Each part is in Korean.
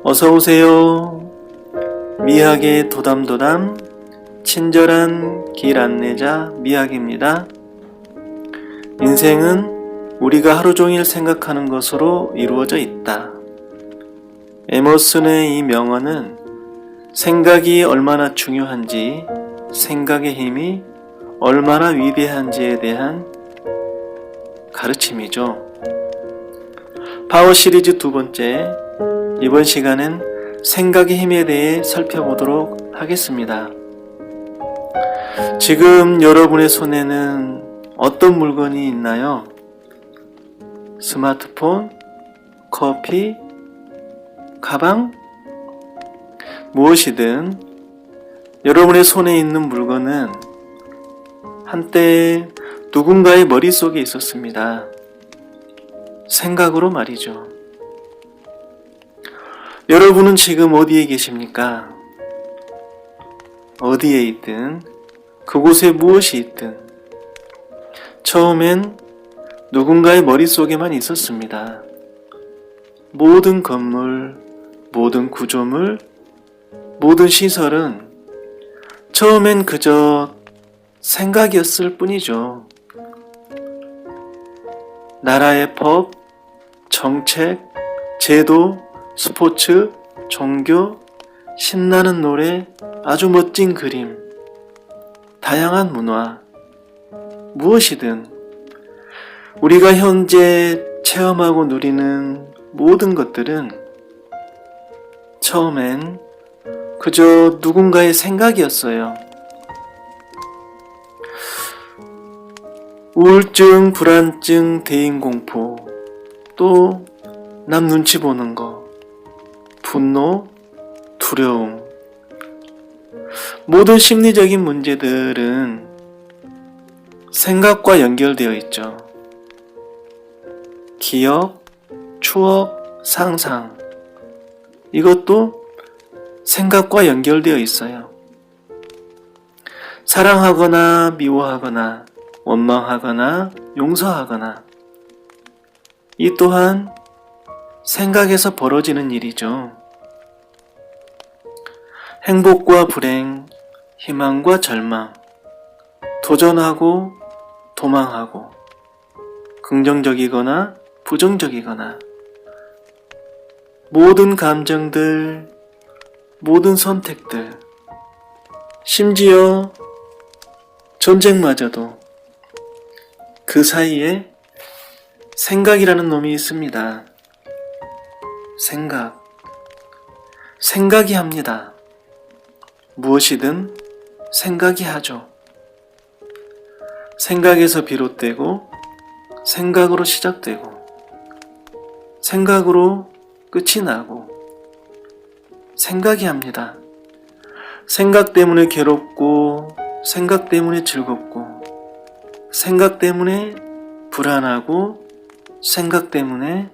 어서오세요. 미학의 도담도담 친절한 길 안내자 미학입니다. 인생은 우리가 하루 종일 생각하는 것으로 이루어져 있다. 에머슨의 이 명언은 생각이 얼마나 중요한지, 생각의 힘이 얼마나 위대한지에 대한 가르침이죠. 파워 시리즈 두 번째, 이번 시간엔 생각의 힘에 대해 살펴보도록 하겠습니다. 지금 여러분의 손에는 어떤 물건이 있나요? 스마트폰, 커피, 가방? 무엇이든 여러분의 손에 있는 물건은 한때 누군가의 머릿속에 있었습니다. 생각으로 말이죠. 여러분은 지금 어디에 계십니까? 어디에 있든, 그곳에 무엇이 있든, 처음엔 누군가의 머릿속에만 있었습니다. 모든 건물, 모든 구조물, 모든 시설은 처음엔 그저 생각이었을 뿐이죠. 나라의 법, 정책, 제도, 스포츠, 종교, 신나는 노래, 아주 멋진 그림, 다양한 문화, 무엇이든 우리가 현재 체험하고 누리는 모든 것들은 처음엔 그저 누군가의 생각이었어요. 우울증, 불안증, 대인공포, 또 남 눈치 보는 거, 분노, 두려움, 모든 심리적인 문제들은 생각과 연결되어 있죠. 기억, 추억, 상상, 이것도 생각과 연결되어 있어요. 사랑하거나 미워하거나 원망하거나 용서하거나, 이 또한 생각에서 벌어지는 일이죠. 행복과 불행, 희망과 절망, 도전하고 도망하고, 긍정적이거나 부정적이거나, 모든 감정들, 모든 선택들, 심지어 전쟁마저도 그 사이에 생각이라는 놈이 있습니다. 생각이 합니다. 무엇이든 생각이 하죠. 생각에서 비롯되고, 생각으로 시작되고, 생각으로 끝이 나고, 생각이 합니다. 생각 때문에 괴롭고, 생각 때문에 즐겁고, 생각 때문에 불안하고, 생각 때문에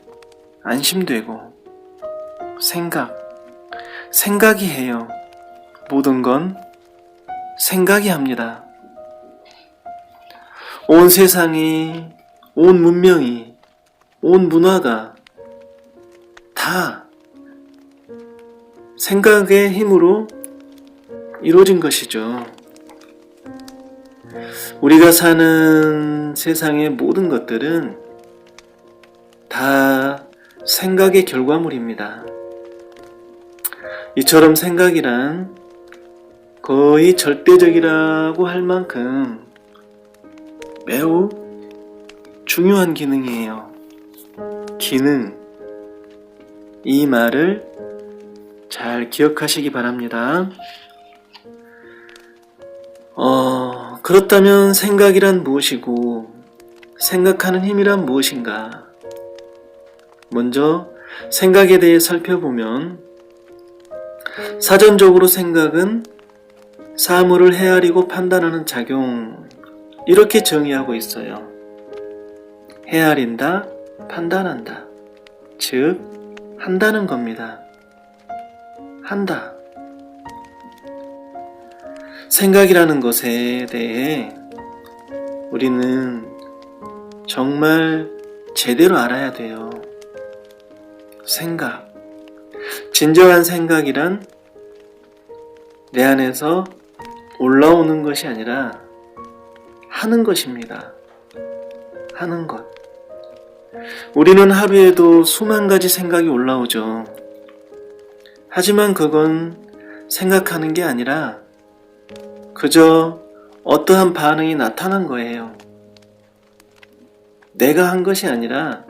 안심되고, 생각이 해요. 모든 건 생각이 합니다. 온 세상이, 온 문명이, 온 문화가 다 생각의 힘으로 이루어진 것이죠. 우리가 사는 세상의 모든 것들은 다 생각의 결과물입니다. 이처럼 생각이란 거의 절대적이라고 할 만큼 매우 중요한 기능이에요. 기능. 이 말을 잘 기억하시기 바랍니다. 그렇다면 생각이란 무엇이고, 생각하는 힘이란 무엇인가? 먼저 생각에 대해 살펴보면, 사전적으로 생각은 사물을 헤아리고 판단하는 작용, 이렇게 정의하고 있어요. 헤아린다, 판단한다. 즉, 한다는 겁니다. 한다. 생각이라는 것에 대해 우리는 정말 제대로 알아야 돼요. 생각. 진정한 생각이란 내 안에서 올라오는 것이 아니라 하는 것입니다. 하는 것. 우리는 하루에도 수만 가지 생각이 올라오죠. 하지만 그건 생각하는 게 아니라 그저 어떠한 반응이 나타난 거예요. 내가 한 것이 아니라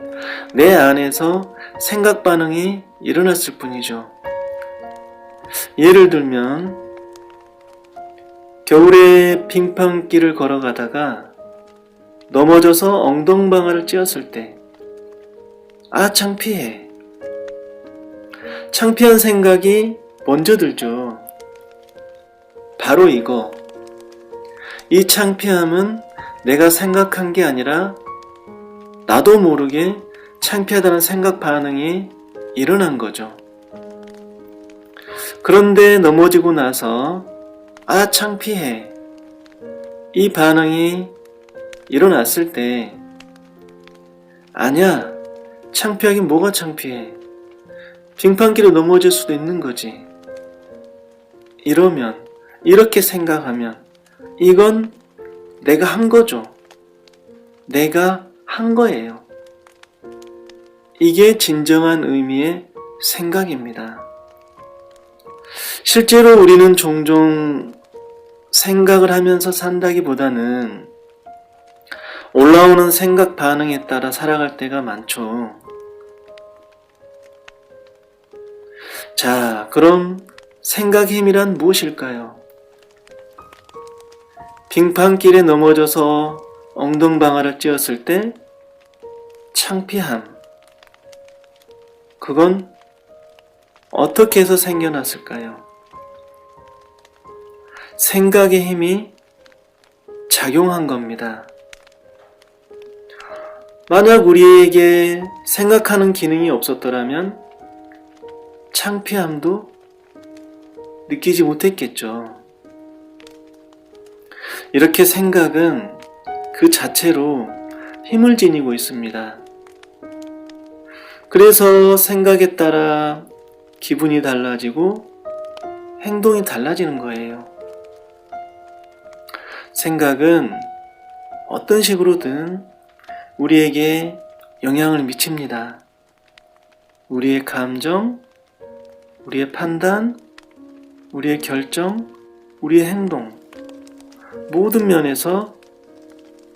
내 안에서 생각 반응이 일어났을 뿐이죠. 예를 들면 겨울에 빙판길을 걸어가다가 넘어져서 엉덩방아를 찧었을 때 창피해. 창피한 생각이 먼저 들죠. 바로 이거. 이 창피함은 내가 생각한 게 아니라 나도 모르게 창피하다는 생각 반응이 일어난 거죠. 그런데 넘어지고 나서 창피해. 이 반응이 일어났을 때 아니야. 창피하긴 뭐가 창피해. 빙판길에 넘어질 수도 있는 거지. 이렇게 생각하면 이건 내가 한 거죠. 내가 한 거예요. 이게 진정한 의미의 생각입니다. 실제로 우리는 종종 생각을 하면서 산다기보다는 올라오는 생각 반응에 따라 살아갈 때가 많죠. 자, 그럼 생각의 힘이란 무엇일까요? 빙판길에 넘어져서 엉덩방아를 찧었을 때 창피함. 그건 어떻게 해서 생겨났을까요? 생각의 힘이 작용한 겁니다. 만약 우리에게 생각하는 기능이 없었더라면 창피함도 느끼지 못했겠죠. 이렇게 생각은 그 자체로 힘을 지니고 있습니다. 그래서 생각에 따라 기분이 달라지고 행동이 달라지는 거예요. 생각은 어떤 식으로든 우리에게 영향을 미칩니다. 우리의 감정, 우리의 판단, 우리의 결정, 우리의 행동, 모든 면에서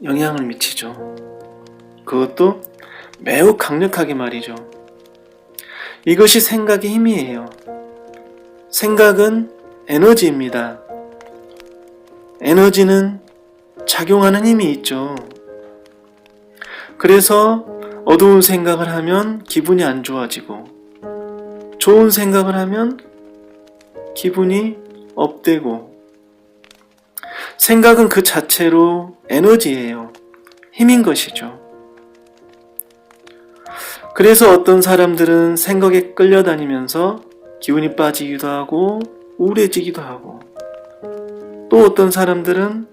영향을 미치죠. 그것도 매우 강력하게 말이죠. 이것이 생각의 힘이에요. 생각은 에너지입니다. 에너지는 작용하는 힘이 있죠. 그래서 어두운 생각을 하면 기분이 안 좋아지고 좋은 생각을 하면 기분이 업되고 생각은 그 자체로 에너지예요. 힘인 것이죠. 그래서 어떤 사람들은 생각에 끌려다니면서 기운이 빠지기도 하고 우울해지기도 하고 또 어떤 사람들은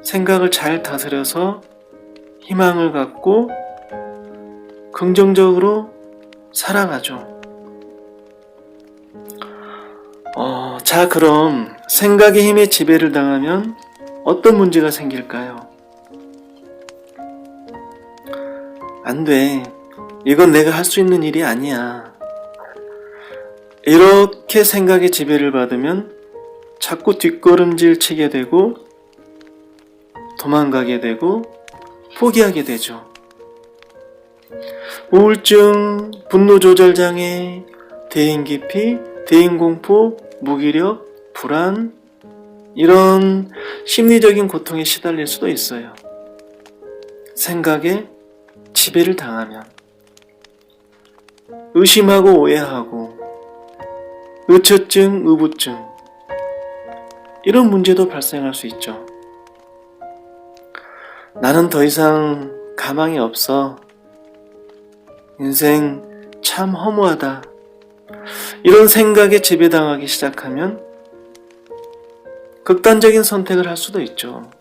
생각을 잘 다스려서 희망을 갖고 긍정적으로 살아가죠. 자, 그럼 생각의 힘에 지배를 당하면 어떤 문제가 생길까요? 안 돼. 이건 내가 할 수 있는 일이 아니야. 이렇게 생각의 지배를 받으면 자꾸 뒷걸음질 치게 되고 도망가게 되고 포기하게 되죠. 우울증, 분노조절장애, 대인기피, 대인공포, 무기력, 불안, 이런 심리적인 고통에 시달릴 수도 있어요. 생각에 지배를 당하면 의심하고 오해하고 의처증, 의부증 이런 문제도 발생할 수 있죠. 나는 더 이상 가망이 없어. 인생 참 허무하다. 이런 생각에 지배당하기 시작하면 극단적인 선택을 할 수도 있죠.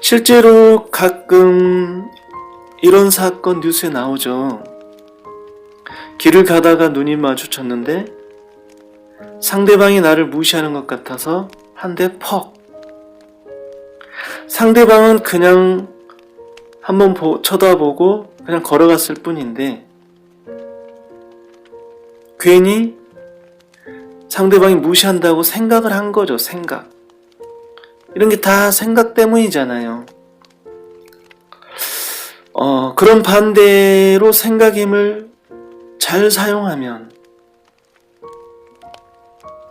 실제로 가끔 이런 사건 뉴스에 나오죠. 길을 가다가 눈이 마주쳤는데 상대방이 나를 무시하는 것 같아서 한 대 퍽. 상대방은 그냥 한번 쳐다보고 그냥 걸어갔을 뿐인데 괜히 상대방이 무시한다고 생각을 한 거죠. 생각. 이런 게 다 생각 때문이잖아요. 그런 반대로 생각의 힘을 잘 사용하면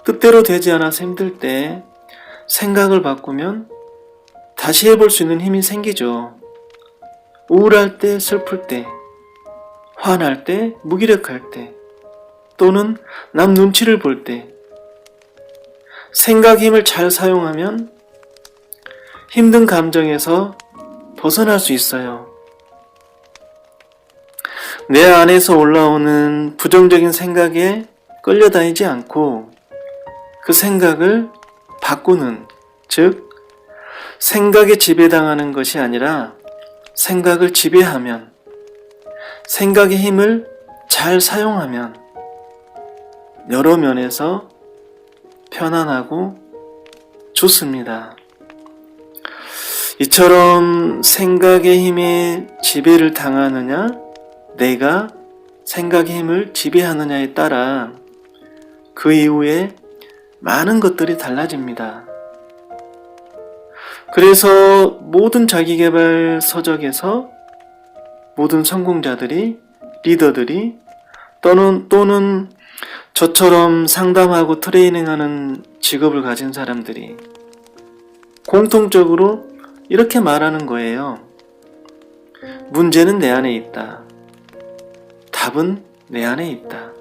뜻대로 되지 않아서 힘들 때 생각을 바꾸면 다시 해볼 수 있는 힘이 생기죠. 우울할 때, 슬플 때, 화날 때, 무기력할 때, 또는 남 눈치를 볼 때 생각 힘을 잘 사용하면 힘든 감정에서 벗어날 수 있어요. 내 안에서 올라오는 부정적인 생각에 끌려다니지 않고 그 생각을 바꾸는, 즉 생각에 지배당하는 것이 아니라 생각을 지배하면, 생각의 힘을 잘 사용하면 여러 면에서 편안하고 좋습니다. 이처럼 생각의 힘에 지배를 당하느냐, 내가 생각의 힘을 지배하느냐에 따라 그 이후에 많은 것들이 달라집니다. 그래서 모든 자기계발 서적에서 모든 성공자들이, 리더들이 또는 저처럼 상담하고 트레이닝하는 직업을 가진 사람들이 공통적으로 이렇게 말하는 거예요. 문제는 내 안에 있다. 답은 내 안에 있다.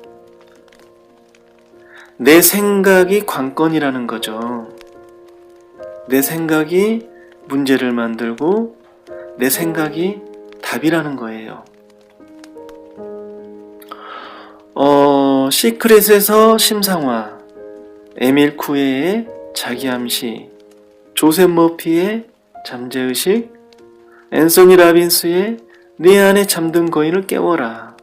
내 생각이 관건이라는 거죠. 내 생각이 문제를 만들고 내 생각이 답이라는 거예요. 시크릿에서 심상화, 에밀 쿠에의 자기암시, 조셉 머피의 잠재의식, 앤서니 라빈스의 내 안에 잠든 거인을 깨워라.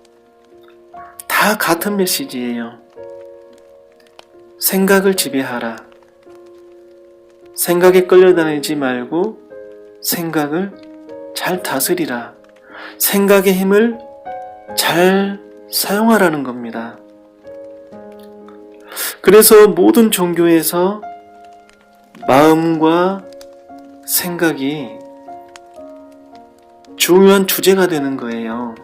다 같은 메시지예요. 생각을 지배하라. 생각에 끌려다니지 말고 생각을 잘 다스리라. 생각의 힘을 잘 사용하라는 겁니다. 그래서 모든 종교에서 마음과 생각이 중요한 주제가 되는 거예요.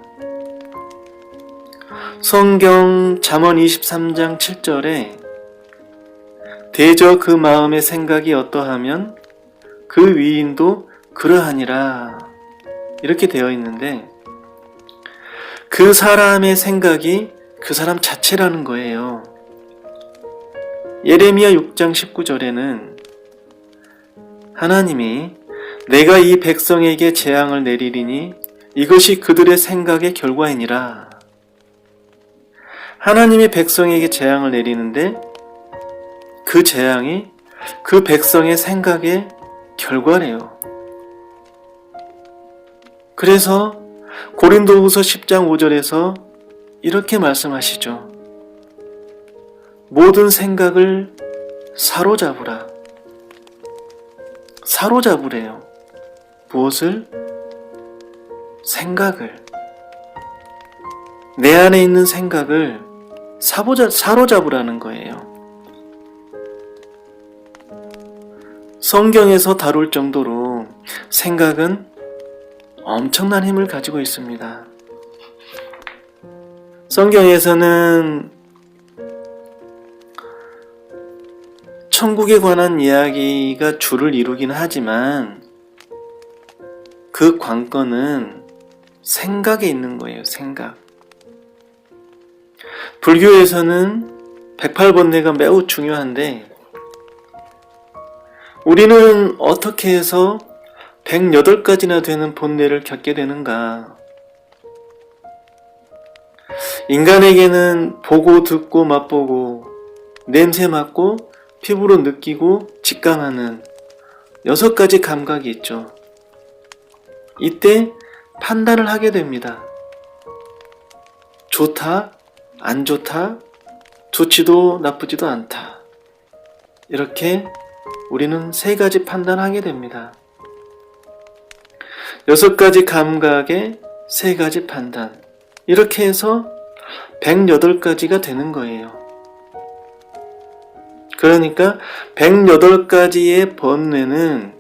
성경 잠언 23장 7절에 대저 그 마음의 생각이 어떠하면 그 위인도 그러하니라 이렇게 되어 있는데, 그 사람의 생각이 그 사람 자체라는 거예요. 예레미야 6장 19절에는 하나님이 내가 이 백성에게 재앙을 내리리니 이것이 그들의 생각의 결과이니라. 하나님이 백성에게 재앙을 내리는데 그 재앙이 그 백성의 생각의 결과래요. 그래서 고린도후서 10장 5절에서 이렇게 말씀하시죠. 모든 생각을 사로잡으라. 사로잡으래요. 무엇을? 생각을. 내 안에 있는 생각을 사로잡으라는 거예요. 성경에서 다룰 정도로 생각은 엄청난 힘을 가지고 있습니다. 성경에서는 천국에 관한 이야기가 주를 이루긴 하지만 그 관건은 생각에 있는 거예요. 생각. 불교에서는 108번뇌가 매우 중요한데 우리는 어떻게 해서 108가지나 되는 번뇌를 겪게 되는가? 인간에게는 보고 듣고 맛보고 냄새 맡고 피부로 느끼고 직감하는 6가지 감각이 있죠. 이때 판단을 하게 됩니다. 좋다, 안 좋다, 좋지도 나쁘지도 않다. 이렇게 우리는 3가지 판단하게 됩니다. 6가지 감각에 3가지 판단. 이렇게 해서 108가지가 되는 거예요. 그러니까 108가지의 번뇌는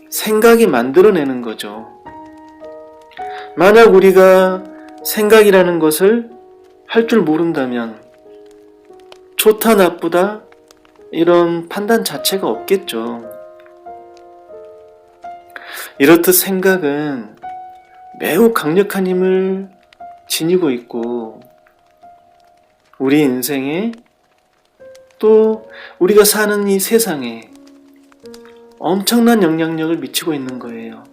생각이 만들어내는 거죠. 만약 우리가 생각이라는 것을 할 줄 모른다면 좋다 나쁘다 이런 판단 자체가 없겠죠. 이렇듯 생각은 매우 강력한 힘을 지니고 있고 우리 인생에 또 우리가 사는 이 세상에 엄청난 영향력을 미치고 있는 거예요.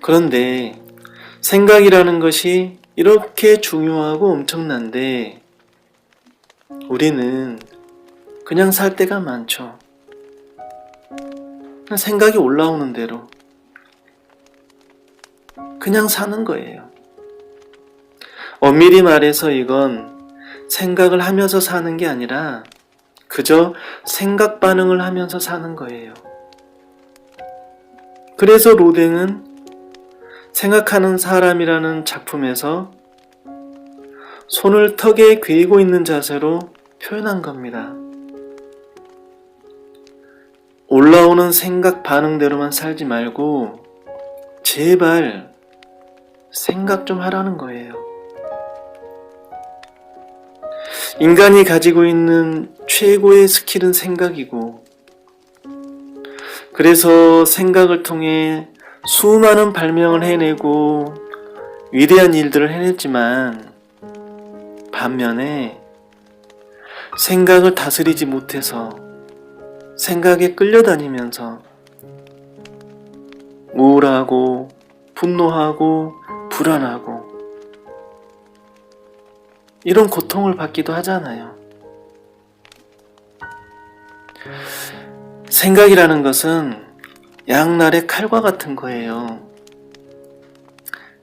그런데 생각이라는 것이 이렇게 중요하고 엄청난데 우리는 그냥 살 때가 많죠. 그냥 생각이 올라오는 대로 그냥 사는 거예요. 엄밀히 말해서 이건 생각을 하면서 사는 게 아니라 그저 생각 반응을 하면서 사는 거예요. 그래서 로댕은 생각하는 사람이라는 작품에서 손을 턱에 괴이고 있는 자세로 표현한 겁니다. 올라오는 생각 반응대로만 살지 말고 제발 생각 좀 하라는 거예요. 인간이 가지고 있는 최고의 스킬은 생각이고 그래서 생각을 통해 수많은 발명을 해내고 위대한 일들을 해냈지만 반면에 생각을 다스리지 못해서 생각에 끌려다니면서 우울하고 분노하고 불안하고 이런 고통을 받기도 하잖아요. 생각이라는 것은 양날의 칼과 같은 거예요.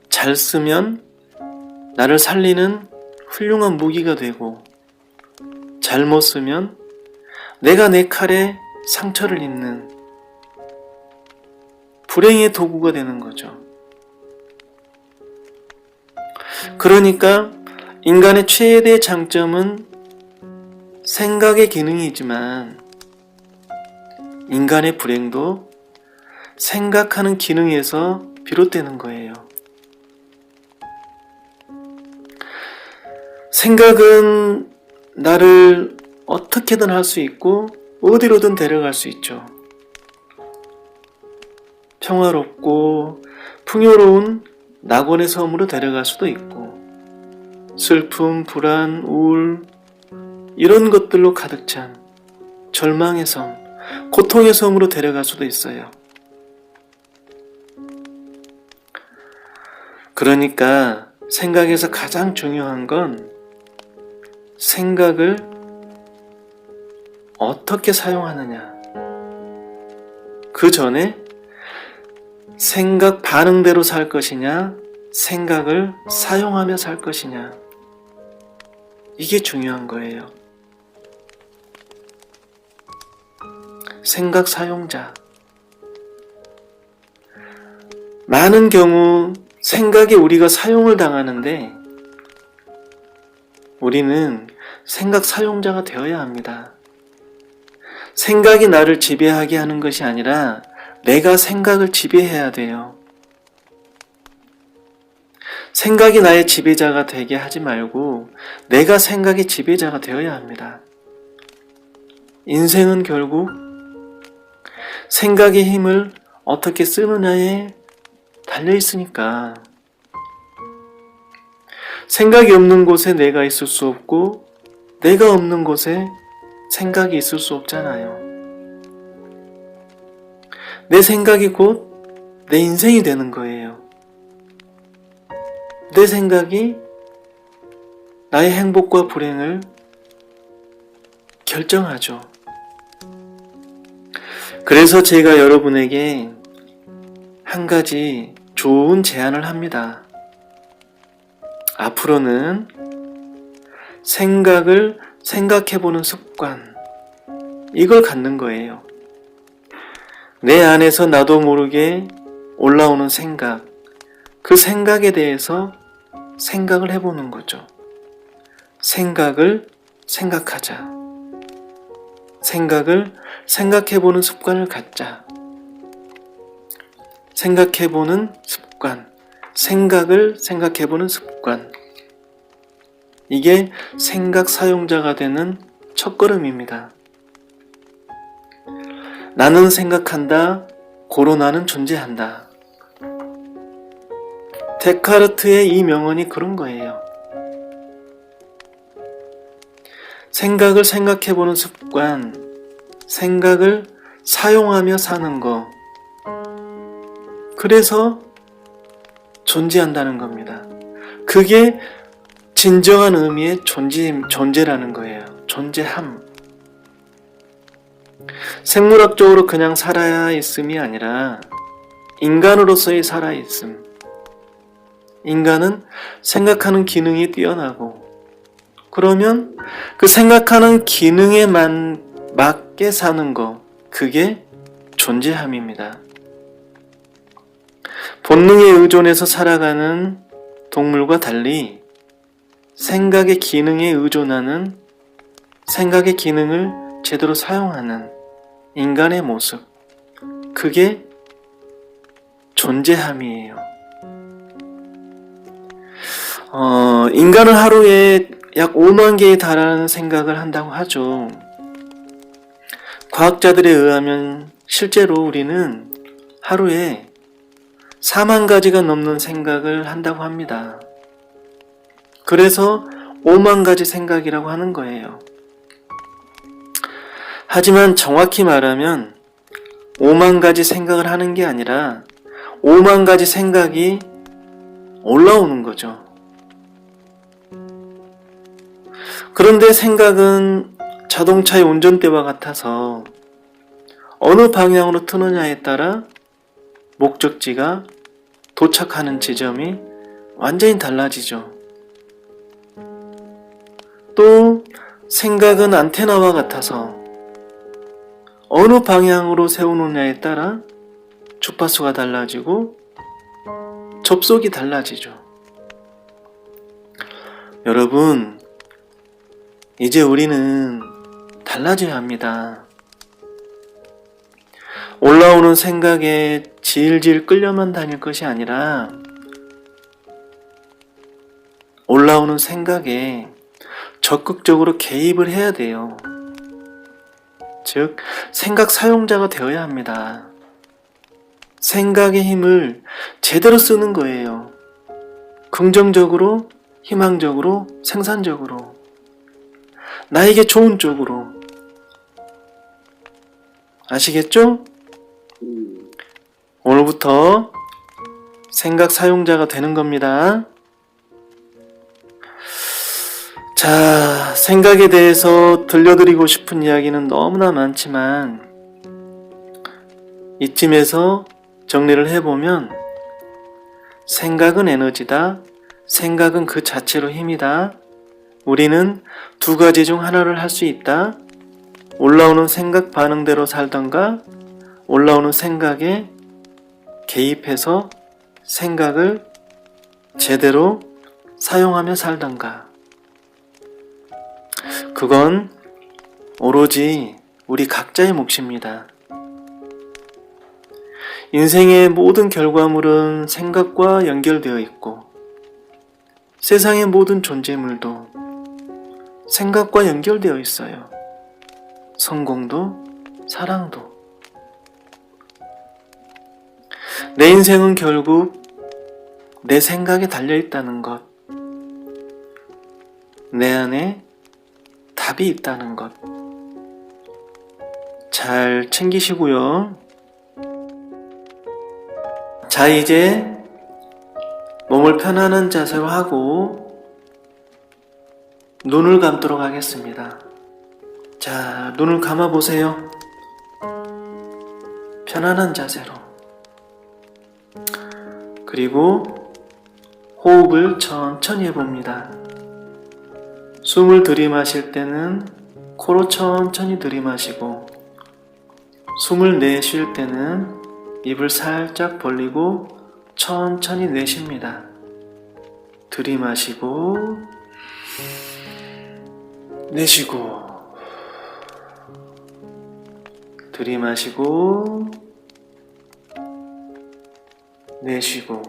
잘 쓰면 나를 살리는 훌륭한 무기가 되고 잘못 쓰면 내가 내 칼에 상처를 입는 불행의 도구가 되는 거죠. 그러니까 인간의 최대 장점은 생각의 기능이지만 인간의 불행도 생각하는 기능에서 비롯되는 거예요. 생각은 나를 어떻게든 할 수 있고 어디로든 데려갈 수 있죠. 평화롭고 풍요로운 낙원의 섬으로 데려갈 수도 있고 슬픔, 불안, 우울 이런 것들로 가득 찬 절망의 섬, 고통의 섬으로 데려갈 수도 있어요. 그러니까 생각에서 가장 중요한 건 생각을 어떻게 사용하느냐. 그 전에 생각 반응대로 살 것이냐, 생각을 사용하며 살 것이냐. 이게 중요한 거예요. 생각 사용자. 많은 경우 생각에 우리가 사용을 당하는데 우리는 생각 사용자가 되어야 합니다. 생각이 나를 지배하게 하는 것이 아니라 내가 생각을 지배해야 돼요. 생각이 나의 지배자가 되게 하지 말고 내가 생각의 지배자가 되어야 합니다. 인생은 결국 생각의 힘을 어떻게 쓰느냐에 달려있으니까 생각이 없는 곳에 내가 있을 수 없고 내가 없는 곳에 생각이 있을 수 없잖아요. 내 생각이 곧 내 인생이 되는 거예요. 내 생각이 나의 행복과 불행을 결정하죠. 그래서 제가 여러분에게 한 가지 좋은 제안을 합니다. 앞으로는 생각을 생각해보는 습관, 이걸 갖는 거예요. 내 안에서 나도 모르게 올라오는 생각, 그 생각에 대해서 생각을 해보는 거죠. 생각을 생각하자. 생각을 생각해보는 습관을 갖자. 생각해보는 습관, 생각을 생각해보는 습관. 이게 생각 사용자가 되는 첫걸음입니다. 나는 생각한다, 고로 나는 존재한다. 데카르트의 이 명언이 그런 거예요. 생각을 생각해보는 습관, 생각을 사용하며 사는 거. 그래서 존재한다는 겁니다. 그게 진정한 의미의 존재라는 거예요. 존재함. 생물학적으로 그냥 살아야 있음이 아니라 인간으로서의 살아있음. 인간은 생각하는 기능이 뛰어나고, 그러면 그 생각하는 기능에 맞게 사는 거, 그게 존재함입니다. 본능에 의존해서 살아가는 동물과 달리 생각의 기능에 의존하는, 생각의 기능을 제대로 사용하는 인간의 모습, 그게 존재함이에요. 인간은 하루에 약 5만 개에 달하는 생각을 한다고 하죠. 과학자들에 의하면 실제로 우리는 하루에 4만 가지가 넘는 생각을 한다고 합니다. 그래서 5만 가지 생각이라고 하는 거예요. 하지만 정확히 말하면 5만 가지 생각을 하는 게 아니라 5만 가지 생각이 올라오는 거죠. 그런데 생각은 자동차의 운전대와 같아서 어느 방향으로 트느냐에 따라 목적지가 도착하는 지점이 완전히 달라지죠. 또 생각은 안테나와 같아서 어느 방향으로 세우느냐에 따라 주파수가 달라지고 접속이 달라지죠. 여러분, 이제 우리는 달라져야 합니다. 올라오는 생각에 질질 끌려만 다닐 것이 아니라 올라오는 생각에 적극적으로 개입을 해야 돼요. 즉, 생각 사용자가 되어야 합니다. 생각의 힘을 제대로 쓰는 거예요. 긍정적으로, 희망적으로, 생산적으로. 나에게 좋은 쪽으로. 아시겠죠? 오늘부터 생각 사용자가 되는 겁니다. 자, 생각에 대해서 들려드리고 싶은 이야기는 너무나 많지만 이쯤에서 정리를 해보면, 생각은 에너지다. 생각은 그 자체로 힘이다. 우리는 두 가지 중 하나를 할 수 있다. 올라오는 생각 반응대로 살던가, 올라오는 생각에 개입해서 생각을 제대로 사용하며 살던가. 그건 오로지 우리 각자의 몫입니다. 인생의 모든 결과물은 생각과 연결되어 있고, 세상의 모든 존재물도 생각과 연결되어 있어요. 성공도, 사랑도. 내 인생은 결국 내 생각에 달려있다는 것. 내 안에 답이 있다는 것. 잘 챙기시고요. 자, 이제 몸을 편안한 자세로 하고 눈을 감도록 하겠습니다. 자, 눈을 감아 보세요. 편안한 자세로. 그리고 호흡을 천천히 해봅니다. 숨을 들이마실 때는 코로 천천히 들이마시고, 숨을 내쉴 때는 입을 살짝 벌리고 천천히 내쉽니다. 들이마시고 내쉬고, 들이마시고 내쉬고.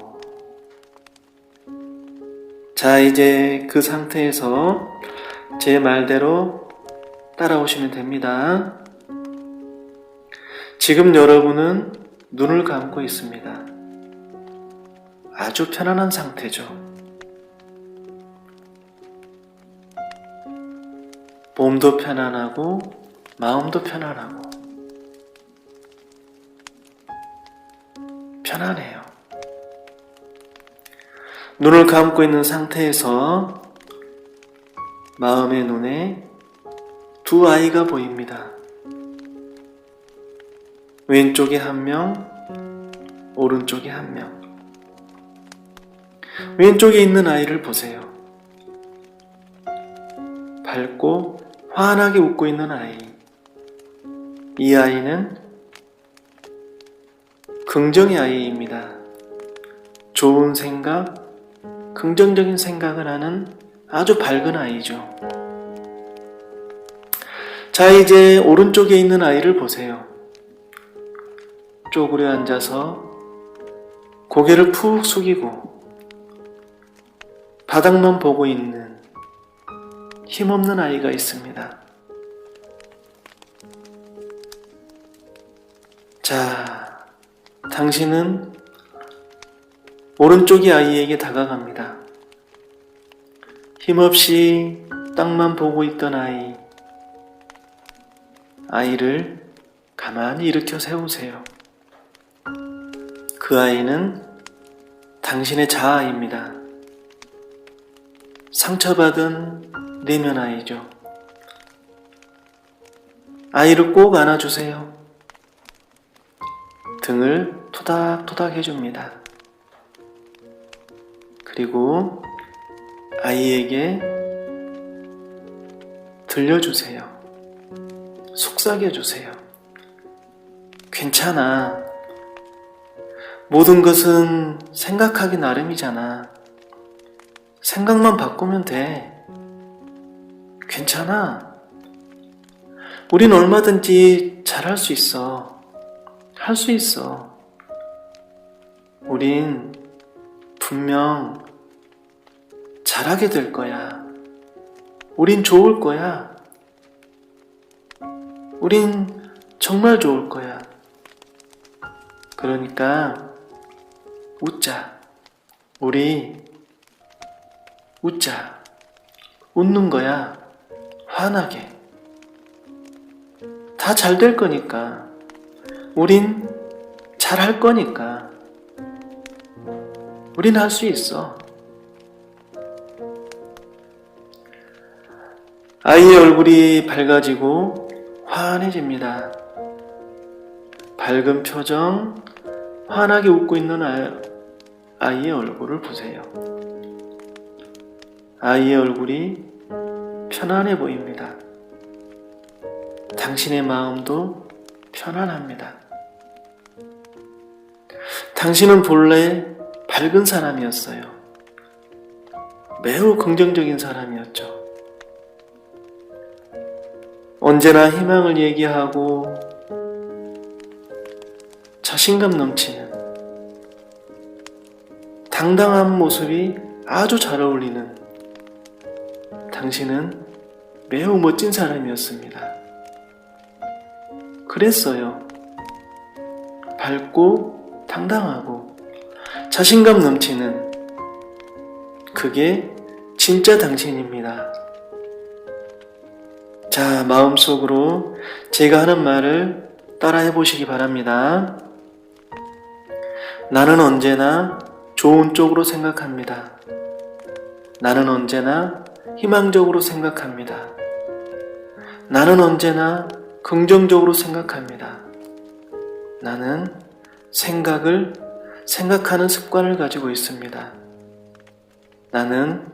자, 이제 그 상태에서 제 말대로 따라오시면 됩니다. 지금 여러분은 눈을 감고 있습니다. 아주 편안한 상태죠. 몸도 편안하고 마음도 편안하고 편안해요. 눈을 감고 있는 상태에서 마음의 눈에 두 아이가 보입니다. 왼쪽에 한 명, 오른쪽에 한 명. 왼쪽에 있는 아이를 보세요. 밝고 환하게 웃고 있는 아이. 이 아이는 긍정의 아이입니다. 좋은 생각, 긍정적인 생각을 하는 아주 밝은 아이죠. 자, 이제 오른쪽에 있는 아이를 보세요. 쪼그려 앉아서 고개를 푹 숙이고 바닥만 보고 있는 힘없는 아이가 있습니다. 자, 당신은 오른쪽의 아이에게 다가갑니다. 힘없이 땅만 보고 있던 아이를 가만히 일으켜 세우세요. 그 아이는 당신의 자아입니다. 상처받은 내면 아이죠. 아이를 꼭 안아주세요. 등을 토닥토닥 해줍니다. 그리고 아이에게 들려주세요. 속삭여주세요. 괜찮아. 모든 것은 생각하기 나름이잖아. 생각만 바꾸면 돼. 괜찮아. 우린 얼마든지 잘할 수 있어. 할 수 있어. 우린 분명 잘하게 될 거야. 우린 좋을 거야. 우린 정말 좋을 거야. 그러니까 웃자. 우리 웃자. 웃는 거야. 환하게. 다 잘 될 거니까. 우린 잘할 거니까. 우린 할 수 있어. 아이의 얼굴이 밝아지고 환해집니다. 밝은 표정, 환하게 웃고 있는 아이의 얼굴을 보세요. 아이의 얼굴이 편안해 보입니다. 당신의 마음도 편안합니다. 당신은 본래 밝은 사람이었어요. 매우 긍정적인 사람이었죠. 언제나 희망을 얘기하고 자신감 넘치는 당당한 모습이 아주 잘 어울리는 당신은 매우 멋진 사람이었습니다. 그랬어요. 밝고 당당하고 자신감 넘치는 그게 진짜 당신입니다. 자, 마음속으로 제가 하는 말을 따라해 보시기 바랍니다. 나는 언제나 좋은 쪽으로 생각합니다. 나는 언제나 희망적으로 생각합니다. 나는 언제나 긍정적으로 생각합니다. 나는 생각하는 습관을 가지고 있습니다. 나는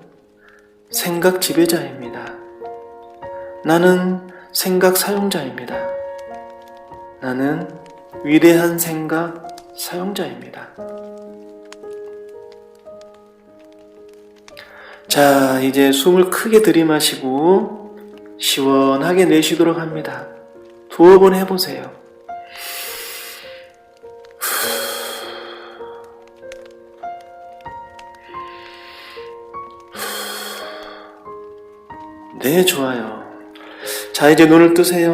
생각 지배자입니다. 나는 생각 사용자입니다. 나는 위대한 생각 사용자입니다. 자, 이제 숨을 크게 들이마시고 시원하게 내쉬도록 합니다. 두어 번 해보세요. 네, 좋아요. 자, 이제 눈을 뜨세요.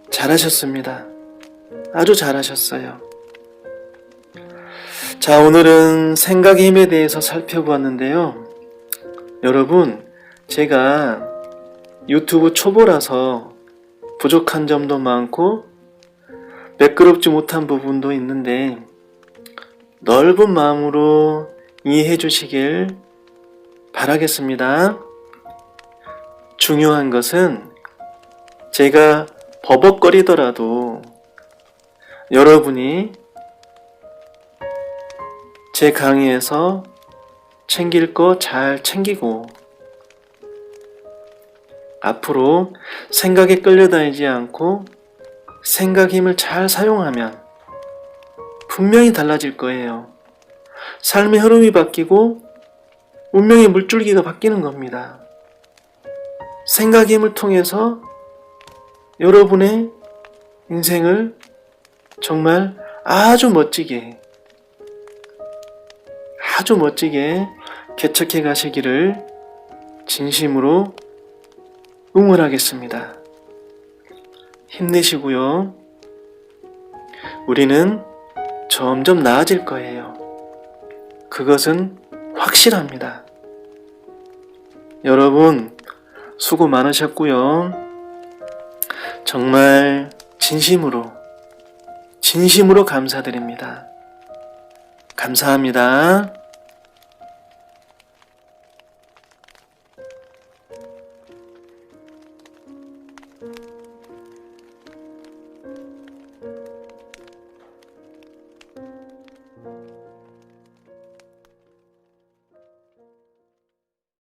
잘하셨습니다. 아주 잘하셨어요. 자, 오늘은 생각의 힘에 대해서 살펴보았는데요. 여러분, 제가 유튜브 초보라서 부족한 점도 많고 매끄럽지 못한 부분도 있는데 넓은 마음으로 이해해 주시길 바라겠습니다. 중요한 것은 제가 버벅거리더라도 여러분이 제 강의에서 챙길 거 잘 챙기고 앞으로 생각에 끌려다니지 않고 생각 힘을 잘 사용하면 분명히 달라질 거예요. 삶의 흐름이 바뀌고 운명의 물줄기가 바뀌는 겁니다. 생각의 힘을 통해서 여러분의 인생을 정말 아주 멋지게 개척해 가시기를 진심으로 응원하겠습니다. 힘내시고요. 우리는 점점 나아질 거예요. 그것은 확실합니다. 여러분, 수고 많으셨고요. 정말 진심으로 감사드립니다. 감사합니다.